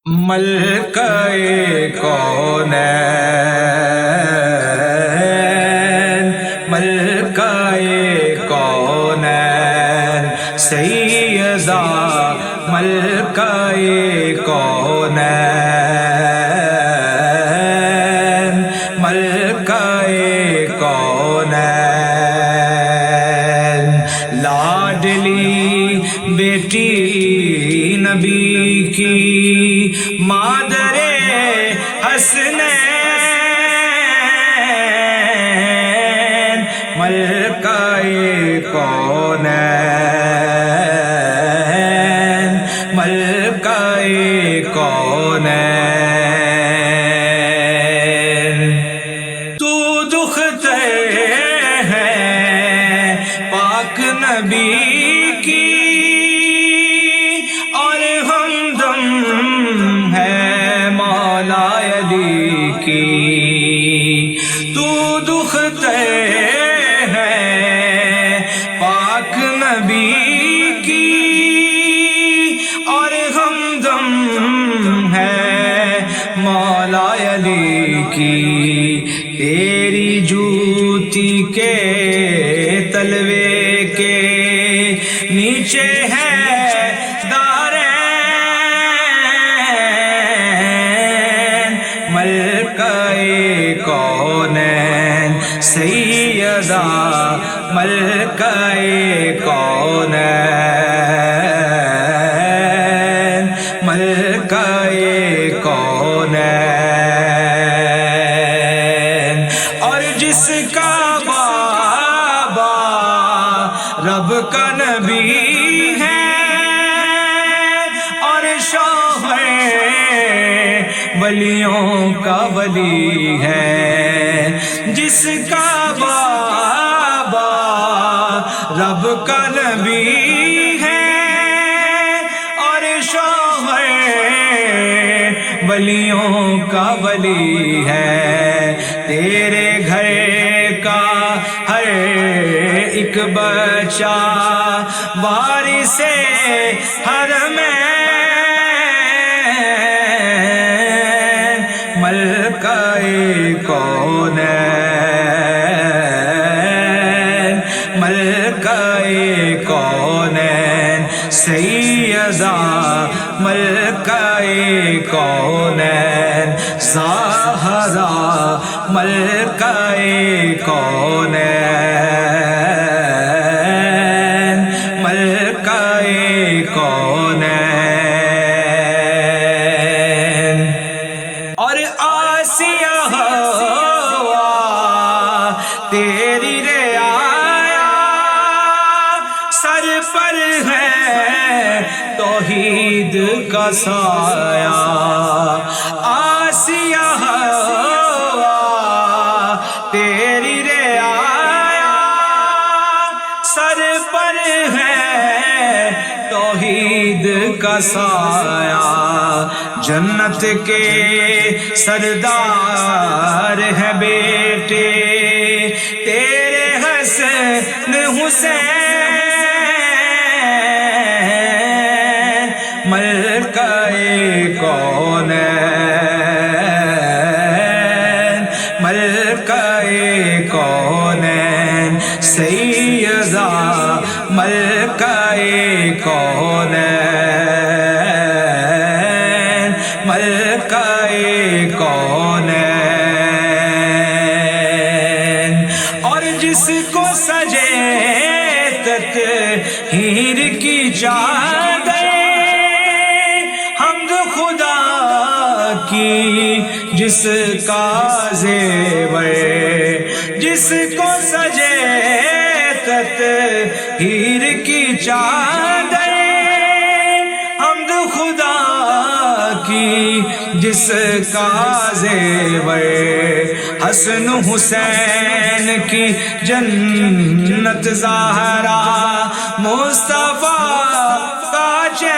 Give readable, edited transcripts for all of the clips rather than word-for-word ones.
ملکہ کونین ملکہ کونین سیدہ ملکہ کونین ملکہ کونین لاڈلی بیٹی نبی کی مادر حسنین ملکہ کونین ملکہ کونین تو دختر ہے پاک نبی کی اور ہمدم ہے مولا علی کی تو دختر ہے پاک نبی کی اور ہمدم ہے مولا علی کی تیری جوتی کے تلوے کے نیچے ہے دارین ملکہ کونین سیدہ ملکہ کونین ملکہ کونین اور جس کا بابا رب کا نبی ہے اور شوہر ولیوں کا ولی ہے جس کا بابا رب کا نبی ہے اور شوہر ولیوں کا ولی ہے تیرے گھر کا ہر ایک بچہ وارث حرمین ملکہ کونین ملکہ کونین سیدہ ملکہ کونین زہرا ملکہ کونین ملکہ کونین اور آسیہ تیری رعایا سر پر ہے توحید کا سایہ آسیہ تیری رعایا سر پر ہے توحید کا سایہ جنت کے سردار ہے بیٹے تیرے حسن حسین ملکہ کونین ملکہ کونین سیدہ ملکہ کونین ملکہ کونین اور جس کو سجے تطہیر کی چادر حمد خدا کی جس کا زیور جس کو سجے تطہیر کی چادر حمد خدا کی جس کا زیور حسن حسین کی جنت زہرا مصطفیٰ کا چین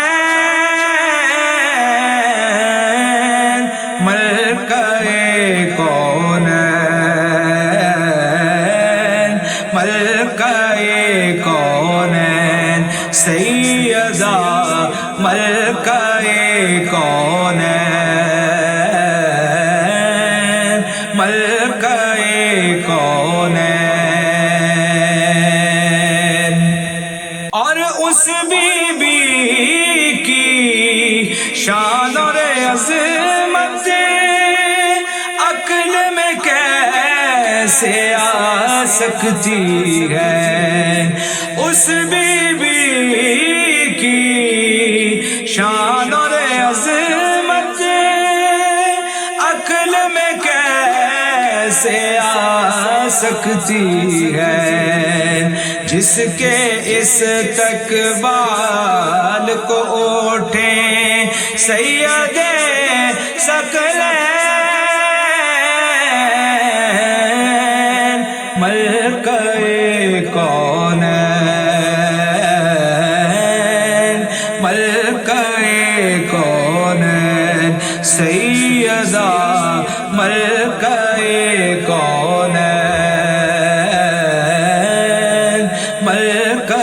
ملکہ کونین ملکہ کونین سیدہ ملکہ کونین شان اور عظمت عقل میں کیسے آ سکتی ہے، اس بی بی کی شان اور عظمت عقل میں کیسے آ سکتی ہے، جس کے استقبال کو اٹھیں سید ثقلین، ملکہ کونین، ملکہ کونین، سیدہ ملکہ کونین، ملکہ